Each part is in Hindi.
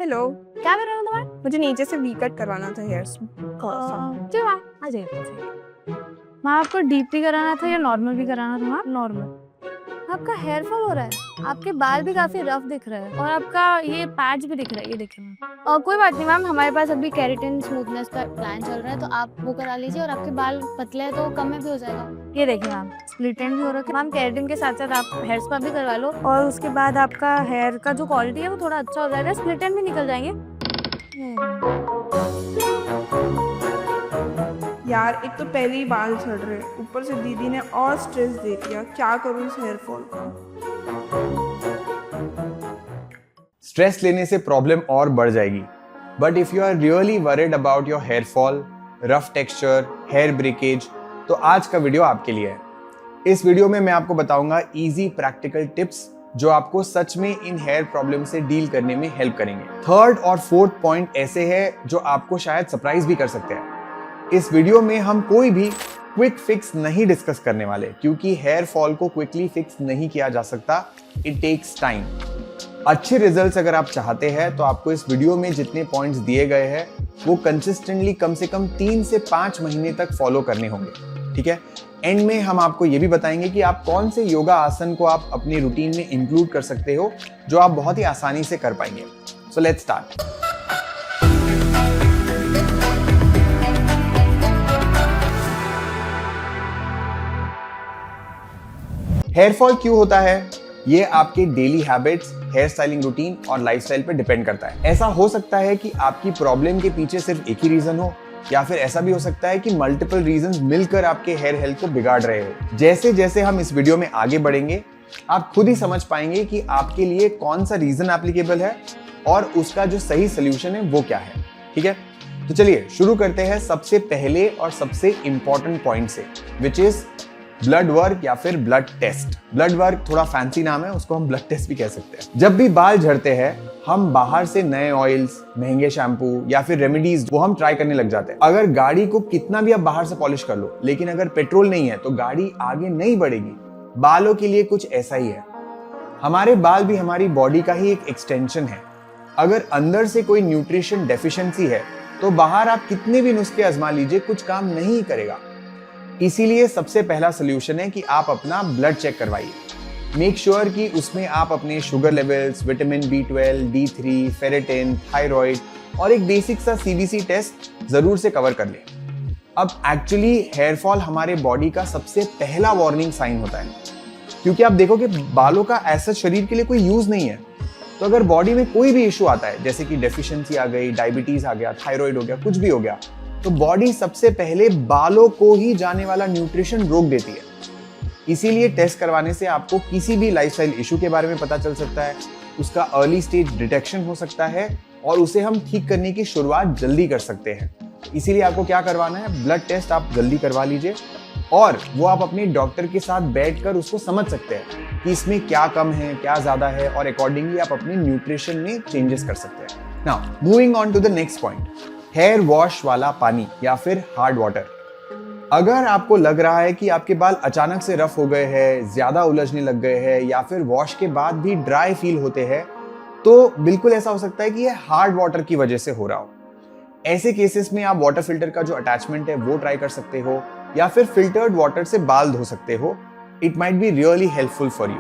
हेलो, क्या कर रहे हो तुम्हारे? मुझे नीचे से वी कट करवाना था हेयर्स। चलो आ जाइए। मैं आपको डीपली कराना था या नॉर्मल भी कराना था? Ma'am normal. आपका हेयर फॉल हो रहा है, आपके बाल भी काफी रफ दिख रहे हैं और आपका ये पैच भी दिख रहा है, ये देखिए मैम। कोई बात नहीं मैम, हमारे पास अभी केराटिन स्मूथनेस का प्लान चल रहा है, तो आप वो करा लीजिए और आपके बाल पतले हैं तो कम में भी हो जाएगा। ये देखिए मैम, स्प्लिट एंड भी हो रखा है। मैम केराटिन के साथ साथ आप हेयर स्पा भी करवा लो और उसके बाद आपका हेयर का जो क्वालिटी है वो थोड़ा अच्छा हो जाएगा, स्प्लिट एंड भी निकल जाएंगे। यार एक तो पहले ही बाल झड़ रहे, ऊपर से दीदी ने और स्ट्रेस दे दिया। क्या करूँ इस हेयर फॉल का? स्ट्रेस लेने से प्रॉब्लम और बढ़ जाएगी। But if you are really worried about your hair fall, rough texture, hair breakage, तो आज का वीडियो आपके लिए है। इस वीडियो में मैं आपको बताऊंगा इजी प्रैक्टिकल टिप्स जो आपको सच में इन हेयर प्रॉब्लम से डील करने में हेल्प करेंगे। थर्ड और फोर्थ पॉइंट ऐसे हैं जो आपको शायद सरप्राइज भी कर सकते हैं। इस वीडियो में हम कोई भी क्विक फिक्स नहीं डिस्कस करने वाले, क्योंकि हेयर फॉल को क्विकली फिक्स नहीं किया जा सकता। It takes time. अच्छे रिजल्ट्स अगर आप चाहते हैं तो आपको इस वीडियो में जितने पॉइंट्स दिए गए हैं वो कंसिस्टेंटली कम से कम 3 से 5 महीने तक फॉलो करने होंगे। ठीक है, एंड में हम आपको ये भी बताएंगे कि आप कौन से योगा आसन को आप अपनी रूटीन में इंक्लूड कर सकते हो जो आप बहुत ही आसानी से कर पाएंगे। So let's start. Hair fall क्यों होता है? ये आपके daily habits, hair styling routine और लाइफस्टाइल पे डिपेंड करता है। ऐसा हो सकता है कि आपकी प्रॉब्लम के पीछे सिर्फ एक ही रीजन हो, या फिर ऐसा भी हो सकता है कि मल्टीपल रीजंस मिलकर आपके हेयर हेल्थ को बिगाड़ रहे हो। जैसे जैसे हम इस वीडियो में आगे बढ़ेंगे, आप खुद ही समझ पाएंगे कि आपके लिए कौन सा रीजन एप्लीकेबल है और उसका जो सही सोल्यूशन है वो क्या है। ठीक है, तो चलिए शुरू करते हैं सबसे पहले और सबसे इंपॉर्टेंट पॉइंट से, विच इज ब्लड वर्क या फिर ब्लड टेस्ट। ब्लड वर्क थोड़ा फैंसी नाम है, उसको हम ब्लड टेस्ट भी कह सकते हैं। जब भी बाल झड़ते हैं हम बाहर से नए ऑयल्स, महंगे शैम्पू या फिर रेमेडीज वो हम ट्राई करने लग जाते हैं। अगर गाड़ी को कितना भी आप बाहर से पॉलिश कर लो, लेकिन अगर पेट्रोल नहीं है तो गाड़ी आगे नहीं बढ़ेगी। बालों के लिए कुछ ऐसा ही है। हमारे बाल भी हमारी बॉडी का ही एक एक्सटेंशन है। अगर अंदर से कोई न्यूट्रिशन डेफिशिएंसी है तो बाहर आप कितने भी नुस्खे आजमा लीजिए, कुछ काम नहीं करेगा। इसीलिए सबसे पहला सोल्यूशन है कि आप अपना ब्लड चेक करवाइए। मेक श्योर कि उसमें आप अपने sugar levels, vitamin B12, D3, ferritin, thyroid और एक बेसिक सा CBC टेस्ट जरूर से कवर कर लें। अब एक्चुअली हेयर फॉल हमारे बॉडी का सबसे पहला वार्निंग साइन होता है, क्योंकि आप देखो कि बालों का ऐसा शरीर के लिए कोई यूज नहीं है। तो अगर बॉडी में कोई भी इश्यू आता है, जैसे कि डेफिशिएंसी आ गई, डायबिटीज आ गया, थायराइड हो गया, कुछ भी हो गया, तो बॉडी सबसे पहले बालों को ही जाने वाला न्यूट्रिशन रोक देती है। इसीलिए टेस्ट करवाने से आपको किसी भी लाइफस्टाइल इशू के बारे में पता चल सकता है, उसका अर्ली स्टेज डिटेक्शन हो सकता है और उसे हम ठीक करने की शुरुआत जल्दी कर सकते हैं। इसीलिए आपको क्या करवाना है, ब्लड टेस्ट आप जल्दी करवा लीजिए और वो आप अपने डॉक्टर के साथ बैठकर उसको समझ सकते हैं कि इसमें क्या कम है, क्या ज्यादा है, और अकॉर्डिंगली आप अपने न्यूट्रिशन में चेंजेस कर सकते हैं। Now moving on to the next point, hair wash वाला पानी या फिर हार्ड वाटर। अगर आपको लग रहा है कि आपके बाल अचानक से रफ हो गए हैं, ज्यादा उलझने लग गए हैं या फिर वॉश के बाद भी ड्राई फील होते हैं, तो बिल्कुल ऐसा हो सकता है कि ये हार्ड वाटर की वजह से हो रहा हो। ऐसे केसेस में आप वाटर फिल्टर का जो अटैचमेंट है वो ट्राई कर सकते हो या फिर फिल्टर्ड वाटर से बाल धो सकते हो। It might be really helpful for you.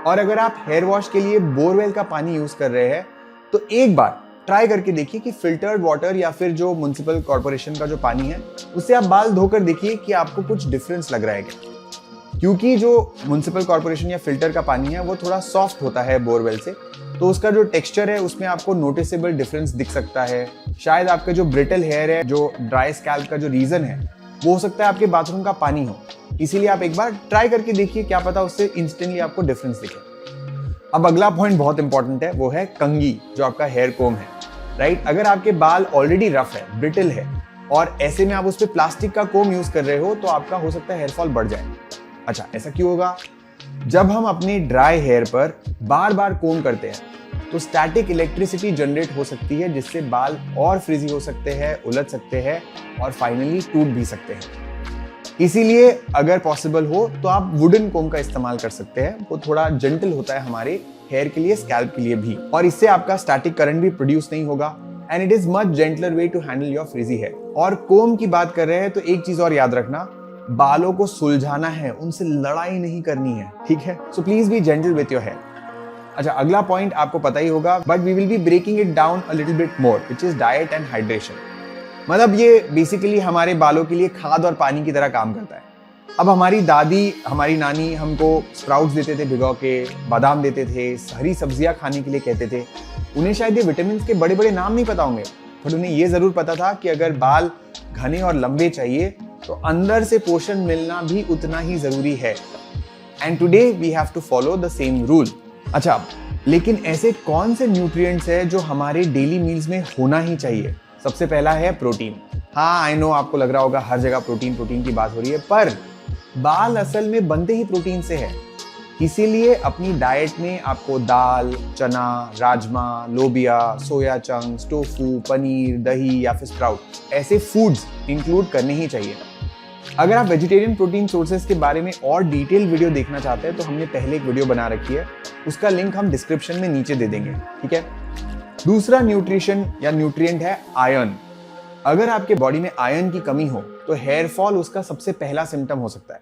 और अगर आप हेयर वॉश के लिए बोरवेल का पानी यूज कर रहे हैं तो एक बार ट्राई करके देखिए कि फिल्टर्ड वाटर या फिर जो म्युनिसिपल कॉर्पोरेशन का जो पानी है उससे आप बाल धोकर देखिए कि आपको कुछ डिफरेंस लग रहा है क्या। क्योंकि जो म्युनिसिपल कॉर्पोरेशन या फिल्टर का पानी है वो थोड़ा सॉफ्ट होता है बोरवेल से, तो उसका जो टेक्सचर है उसमें आपको नोटिसेबल डिफरेंस दिख सकता है। शायद आपका जो ब्रिटल हेयर है, जो ड्राई स्कैल्प का जो रीजन है, वो हो सकता है आपके बाथरूम का पानी हो। इसीलिए आप एक बार ट्राई करके देखिए, क्या पता उससे इंस्टेंटली आपको डिफरेंस दिखे। अब अगला पॉइंट बहुत इंपॉर्टेंट है, वो है कंघी, जो आपका हेयर कोम है। राइट, अगर आपके बाल ऑलरेडी रफ है, ब्रिटल है और ऐसे में आप उस पर प्लास्टिक का कोम यूज कर रहे हो तो आपका हो सकता है हेयर फॉल बढ़ जाए। अच्छा, ऐसा क्यों होगा? जब हम अपने ड्राई हेयर पर बार बार कोम करते हैं तो स्टैटिक इलेक्ट्रिसिटी जनरेट हो सकती है, जिससे बाल और फ्रिजी हो सकते हैं, उलझ सकते हैं और फाइनली टूट भी सकते हैं। इसीलिए अगर पॉसिबल हो तो आप वुडन कोम का इस्तेमाल कर सकते हैं। वो थोड़ा जेंटल होता है हमारे हेयर के लिए, स्कैल्प के लिए भी, और इससे आपका स्टैटिक करंट भी प्रोड्यूस नहीं होगा and it is much gentler way to handle your frizzy hair. और कोम की बात कर रहे हैं तो एक चीज और याद रखना, बालों को सुलझाना है, उनसे लड़ाई नहीं करनी है, ठीक है? So please be gentle with your hair. अच्छा, अगला पॉइंट आपको पता ही होगा, but we will be breaking it down a little bit more, which is diet and hydration. मतलब ये बेसिकली हमारे बालों के लिए खाद और पानी की तरह काम करता है। अब हमारी दादी, हमारी नानी हमको स्प्राउट्स देते थे भिगो के, बादाम देते थे, हरी सब्जियां खाने के लिए कहते थे। उन्हें शायद ये विटामिन के बड़े बड़े नाम नहीं पता होंगे, पर उन्हें ये जरूर पता था कि अगर बाल घने और लंबे चाहिए तो अंदर से पोषण मिलना भी उतना ही जरूरी है। And today we have to follow the same rule. अच्छा, लेकिन ऐसे कौन से न्यूट्रिएंट्स है जो हमारे डेली मील्स में होना ही चाहिए? सबसे पहला है प्रोटीन। हाँ, आई नो आपको लग रहा होगा हर जगह प्रोटीन प्रोटीन की बात हो रही है, पर बाल असल में बनते ही प्रोटीन से है। इसीलिए अपनी डाइट में आपको दाल, चना, राजमा, लोबिया, सोया चंक्स, टोफू, पनीर, दही या फिर स्प्राउट ऐसे फूड्स इंक्लूड करने ही चाहिए। अगर आप वेजिटेरियन प्रोटीन सोर्सेज के बारे में और डिटेल वीडियो देखना चाहते हैं तो हमने पहले एक वीडियो बना रखी है, उसका लिंक हम डिस्क्रिप्शन में नीचे दे देंगे, ठीक है? दूसरा न्यूट्रिशन या न्यूट्रिएंट है आयरन। अगर आपके बॉडी में आयरन की कमी हो तो हेयर फॉल उसका सबसे पहला सिम्टम हो सकता है।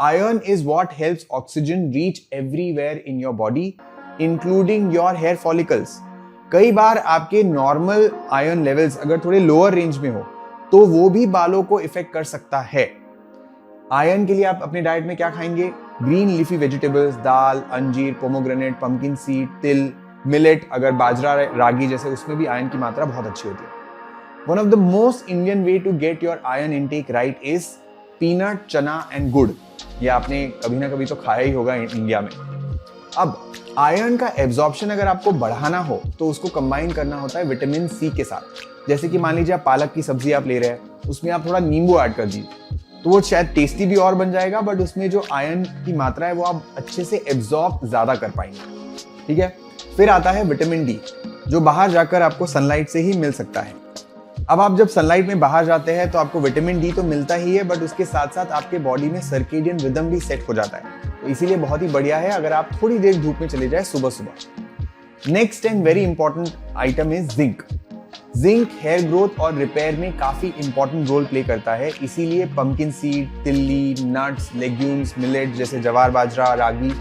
Iron is what helps oxygen reach everywhere in your body including your hair follicles. कई बार आपके नॉर्मल आयरन लेवल्स अगर थोड़े लोअर रेंज में हो तो वो भी बालों को इफेक्ट कर सकता है। आयरन के लिए आप अपने डाइट में क्या खाएंगे? ग्रीन लीफी वेजिटेबल्स, दाल, अंजीर, पोमोग्रेनेट, पंपकिन सीड, तिल, मिलेट, अगर बाजरा, रागी जैसे, उसमें भी आयरन की मात्रा बहुत अच्छी होती है। One of the most Indian way to get your iron intake right is peanut, chana and gur. ये आपने कभी ना कभी तो खाया ही होगा इंडिया में। अब आयरन का एब्जॉर्प्शन अगर आपको बढ़ाना हो तो उसको कंबाइन करना होता है विटामिन सी के साथ। जैसे कि मान लीजिए आप पालक की सब्जी आप ले रहे हैं, उसमें आप थोड़ा नींबू ऐड कर दीजिए तो वो शायद टेस्टी भी और बन जाएगा, बट उसमें जो आयरन की मात्रा है वो आप अच्छे से एब्जॉर्ब ज्यादा कर पाएंगे, ठीक है? फिर आता है विटामिन डी, जो बाहर जाकर आपको सनलाइट से ही मिल सकता है। अब आप जब सनलाइट में बाहर जाते हैं तो आपको विटामिन डी तो मिलता ही है, बट उसके साथ साथ आपके बॉडी में सर्केडियन रिदम भी सेट हो जाता है। तो इसीलिए बहुत ही बढ़िया है अगर आप थोड़ी देर धूप में चले जाए सुबह सुबह। Next and very important item is zinc. Zinc hair growth और रिपेयर में काफी इंपॉर्टेंट रोल प्ले करता है, इसीलिए पंपकिन सीड, तिल्ली, नट्स, लेग्यूम्स, मिलेट जैसे जवार, बाजरा, रागी,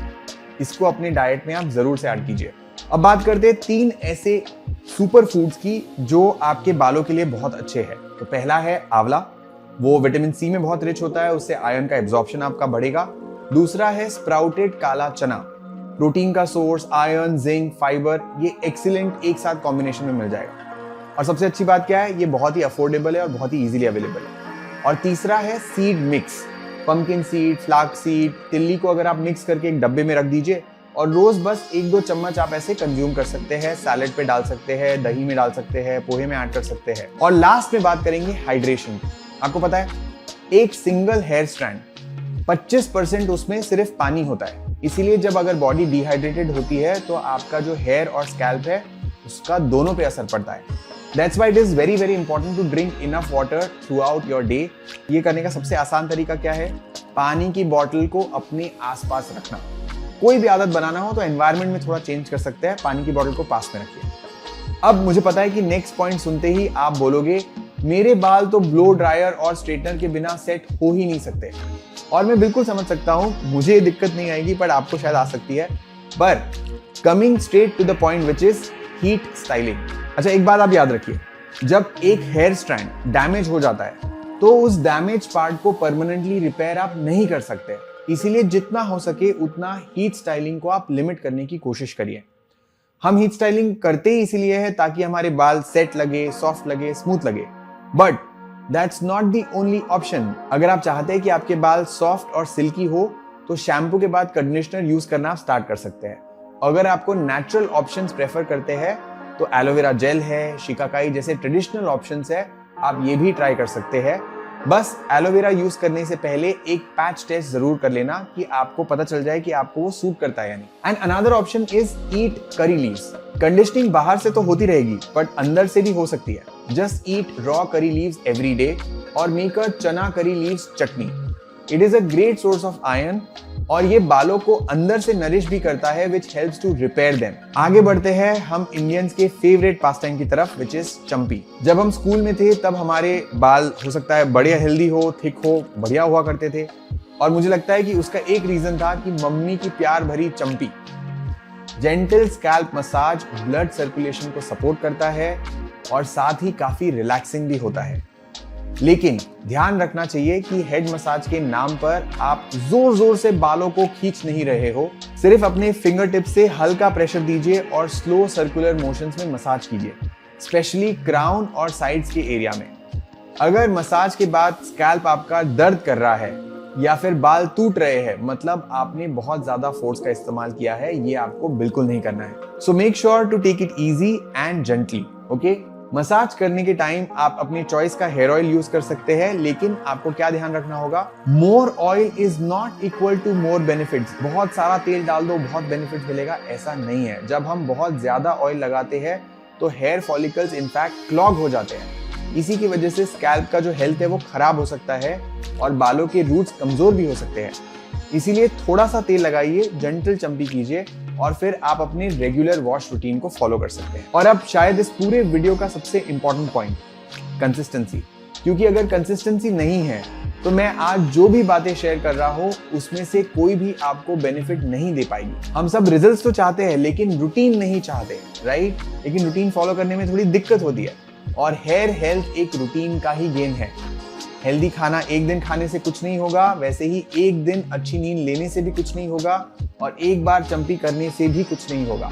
इसको अपने डाइट में आप जरूर से ऐड कीजिए। अब बात करते हैं 3 ऐसे सुपर फूड्स की जो आपके बालों के लिए बहुत अच्छे हैं। तो पहला है आंवला, वो विटामिन सी में बहुत रिच होता है, उससे आयरन का एब्जॉर्प्शन आपका बढ़ेगा। दूसरा है स्प्राउटेड काला चना, प्रोटीन का सोर्स, आयरन, जिंक, फाइबर, ये एक्सीलेंट एक साथ कॉम्बिनेशन में मिल जाएगा। और सबसे अच्छी बात क्या है, ये बहुत ही अफोर्डेबल है और बहुत ही इजीली अवेलेबल है। और तीसरा है seed mix, pumpkin seed, Flask seed, तिल्ली को अगर आप मिक्स करके एक डब्बे में रख दीजिए और रोज बस 1-2 चम्मच आप ऐसे कंज्यूम कर सकते हैं, सैलेड पे डाल सकते हैं, दही में डाल सकते हैं, पोहे में ऐड कर सकते हैं। और लास्ट में बात करेंगे हाइड्रेशन। आपको पता है एक सिंगल हेयर स्ट्रैंड 25% उसमें सिर्फ पानी होता है, इसीलिए जब अगर बॉडी डिहाइड्रेटेड होती है तो आपका जो हेयर और स्कैल्प है उसका दोनों पे असर पड़ता है। That's why it is very very important to drink enough water throughout your day। ये करने का सबसे आसान तरीका क्या है? पानी की बोतल को अपने आसपास रखना। कोई भी आदत बनाना हो तो एनवायरनमेंट में थोड़ा चेंज कर सकते हैं, पानी की बोतल को पास में रखिए। अब मुझे पता है कि नेक्स्ट पॉइंट सुनते ही आप बोलोगे मेरे बाल तो ब्लो ड्रायर और स्ट्रेटनर के बिना सेट हो ही नहीं सकते। और मैं बिल्कुल समझ सकता हूँ, मुझे ये दिक्कत नहीं आएगी पर आपको शायद आ सकती है। पर coming straight to the point which is heat styling. अच्छा, एक बात आप याद रखिए, जब एक हेयर स्ट्रैंड डैमेज हो जाता है तो उस डैमेज पार्ट को परमानेंटली रिपेयर आप नहीं कर सकते, इसीलिए जितना हो सके उतना हीट स्टाइलिंग को आप लिमिट करने की कोशिश करिए। हम हीट स्टाइलिंग करते ही इसीलिए है ताकि हमारे बाल सेट लगे, सॉफ्ट लगे, स्मूथ लगे, but that's not the only option. अगर आप चाहते हैं कि आपके बाल सॉफ्ट और सिल्की हो तो शैम्पू के बाद कंडीशनर यूज करना आप स्टार्ट कर सकते हैं। अगर आपको नेचुरल ऑप्शंस प्रेफर करते हैं तो एलोवेरा जेल है, शिकाकाई जैसे ट्रेडिशनल ऑप्शंस है, आप ये भी ट्राई कर सकते हैं। बस एलोवेरा यूज करने से पहले एक पैच टेस्ट जरूर कर लेना कि आपको पता चल जाए कि आपको वो सूट करता है या नहीं। And another option is eat curry leaves. Conditioning बाहर से तो होती रहेगी बट अंदर से भी हो सकती है। Just eat raw curry leaves every day और मेक अ चना curry leaves chutney. It is a great source of iron और ये बालों को अंदर से नरिश भी करता है which helps to repair them. आगे बढ़ते हैं हम इंडियंस के फेवरेट पास टाइम की तरफ विच इज चंपी। जब हम स्कूल में थे तब हमारे बाल हो सकता है बढ़िया हेल्दी हो, थिक हो, बढ़िया हुआ करते थे और मुझे लगता है कि उसका एक रीजन था कि मम्मी की प्यार भरी चंपी। Gentle scalp massage blood circulation को सपोर्ट करता है और साथ ही काफी रिलैक्सिंग भी होता है। लेकिन ध्यान रखना चाहिए कि हेड मसाज के नाम पर आप जोर जोर से बालों को खींच नहीं रहे हो, सिर्फ अपने फिंगर टिप से हल्का प्रेशर दीजिए और स्लो सर्कुलर मोशंस में मसाज कीजिए, स्पेशली क्राउन और साइड्स के एरिया में। अगर मसाज के बाद स्कैल्प आपका दर्द कर रहा है या फिर बाल टूट रहे हैं, मतलब आपने बहुत ज्यादा फोर्स का इस्तेमाल किया है, ये आपको बिल्कुल नहीं करना है। So make sure to take it easy and gently, okay. Massage करने के टाइम आप अपनी चॉइस का हेयर ऑयल यूज कर सकते हैं, लेकिन आपको क्या ध्यान रखना होगा, more oil is not equal to more benefits. बहुत सारा तेल डाल दो बहुत बेनिफिट मिलेगा, ऐसा नहीं है। जब हम बहुत ज्यादा ऑयल लगाते हैं तो हेयर फॉलिकल्स इनफैक्ट क्लॉग हो जाते हैं। इसी की वजह से स्कैल्प का जो हेल्थ है वो खराब हो सकता है और बालों के रूट्स कमजोर भी हो सकते हैं। इसीलिए थोड़ा सा तेल लगाइए, जेंटल चंपी कीजिए और फिर आप अपने रेगुलर वॉश रूटीन को फॉलो कर सकते हैं। और अब शायद इस पूरे वीडियो का सबसे इंपॉर्टेंट पॉइंट, कंसिस्टेंसी। क्योंकि अगर कंसिस्टेंसी नहीं है तो मैं आज जो भी बातें शेयर कर रहा हूं उसमें से कोई भी आपको बेनिफिट नहीं दे पाएगी। हम सब रिजल्ट्स तो चाहते हैं लेकिन रूटीन नहीं चाहते, राइट? लेकिन रूटीन फॉलो करने में थोड़ी दिक्कत होती है और हेयर हेल्थ एक रूटीन का ही गेम है। हेल्दी खाना एक दिन खाने से कुछ नहीं होगा, वैसे ही एक दिन अच्छी नींद लेने से भी कुछ नहीं होगा और एक बार चंपी करने से भी कुछ नहीं होगा।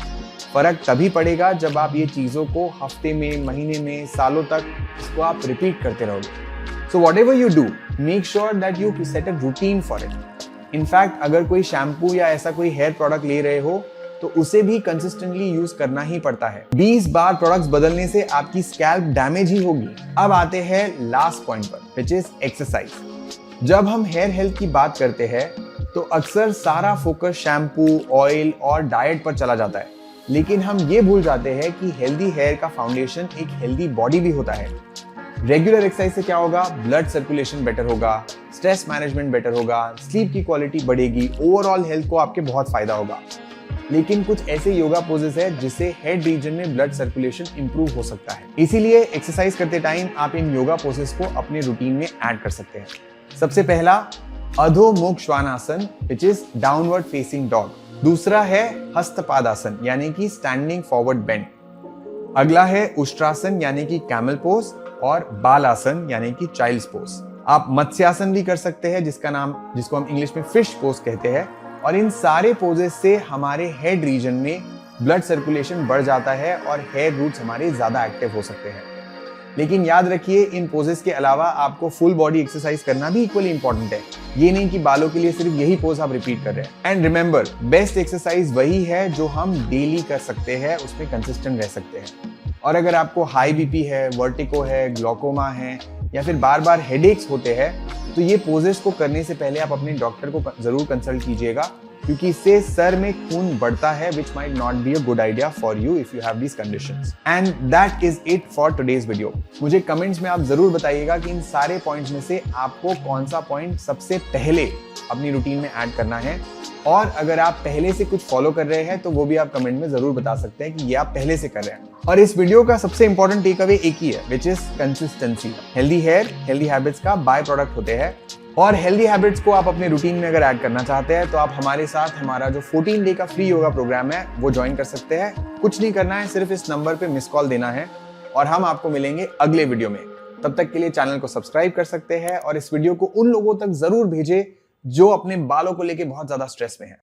फर्क तभी पड़ेगा जब आप ये चीजों को हफ्ते में, महीने में, सालों तक इसको आप रिपीट करते रहोगे। So whatever you do, make sure that you set a routine for it. In fact अगर कोई शैम्पू या ऐसा कोई हेयर प्रोडक्ट ले रहे हो तो उसे भी कंसिस्टेंटली यूज करना ही पड़ता है। 20 बार प्रोडक्ट्स बदलने से आपकी स्कैल्प डैमेज ही होगी। अब आते हैं लास्ट पॉइंट पर, विच इज एक्सरसाइज। जब हम हेयर हेल्थ की बात करते हैं तो अक्सर सारा फोकस शैम्पू, ऑयल और डाइट पर चला जाता है, लेकिन हम ये भूल जाते हैं कि हेल्दी हेयर का फाउंडेशन एक हेल्दी बॉडी भी होता है। रेगुलर एक्सरसाइज से क्या होगा, ब्लड सर्कुलेशन बेटर होगा, स्ट्रेस मैनेजमेंट बेटर होगा, स्लीप की क्वालिटी बढ़ेगी, ओवरऑल हेल्थ को आपके बहुत फायदा होगा। लेकिन कुछ ऐसे योगा पोजेस है जिससे हेड रीजन में ब्लड सर्कुलेशन इंप्रूव हो सकता है। इसीलिए एक्सरसाइज करते टाइम आप इन योगा पोजेस को अपने रूटीन में ऐड कर सकते हैं। सबसे पहला अधोमुख श्वानासन, which is downward facing dog. दूसरा है हस्तपादासन यानी कि स्टैंडिंग फॉरवर्ड बेंड। अगला है उष्ट्रासन यानी कि कैमल पोज और बालासन यानी कि चाइल्ड्स पोज। आप मत्स्यासन भी कर सकते हैं जिसको हम इंग्लिश में फिश पोज कहते हैं। और इन सारे पोजेस से हमारे हेड रीजन में ब्लड सर्कुलेशन बढ़ जाता है और हेयर रूट्स हमारे ज्यादा एक्टिव हो सकते हैं। लेकिन याद रखिए, इन पोजेस के अलावा आपको फुल बॉडी एक्सरसाइज करना भी इक्वली इंपॉर्टेंट है। ये नहीं कि बालों के लिए सिर्फ यही पोज आप रिपीट कर रहे हैं। एंड रिमेंबर, बेस्ट एक्सरसाइज वही है जो हम डेली कर सकते हैं, उसमें कंसिस्टेंट रह सकते हैं। और अगर आपको हाई बीपी है, वर्टिको है, ग्लूकोमा है या फिर बार बार हेडेक्स होते हैं तो ये पोजेस को करने से पहले आप अपने डॉक्टर को जरूर कंसल्ट कीजिएगा, क्योंकि इससे सर में खून बढ़ता है, which might not be a good idea for you if you have these conditions. And that is it for today's video. मुझे कमेंट्स में आप जरूर बताइएगा कि इन सारे पॉइंट्स में से आपको कौन सा पॉइंट सबसे पहले अपनी रूटीन में ऐड करना है, और अगर आप पहले से कुछ फॉलो कर रहे हैं तो वो भी आप कमेंट में जरूर बता सकते हैं कि ये आप पहले से कर रहे हैं। और इस वीडियो का सबसे इंपॉर्टेंट टेक अवे एक ही है, which is consistency. Healthy hair healthy habits का बाय प्रोडक्ट होते हैं और हेल्दी हैबिट्स को आप अपने रूटीन में अगर ऐड करना चाहते हैं तो आप हमारे साथ हमारा जो 14 डे का फ्री योगा प्रोग्राम है वो ज्वाइन कर सकते हैं। कुछ नहीं करना है, सिर्फ इस नंबर पे मिस कॉल देना है और हम आपको मिलेंगे अगले वीडियो में। तब तक के लिए चैनल को सब्सक्राइब कर सकते हैं और इस वीडियो को उन लोगों तक जरूर भेजें जो अपने बालों को लेके बहुत ज्यादा स्ट्रेस में है।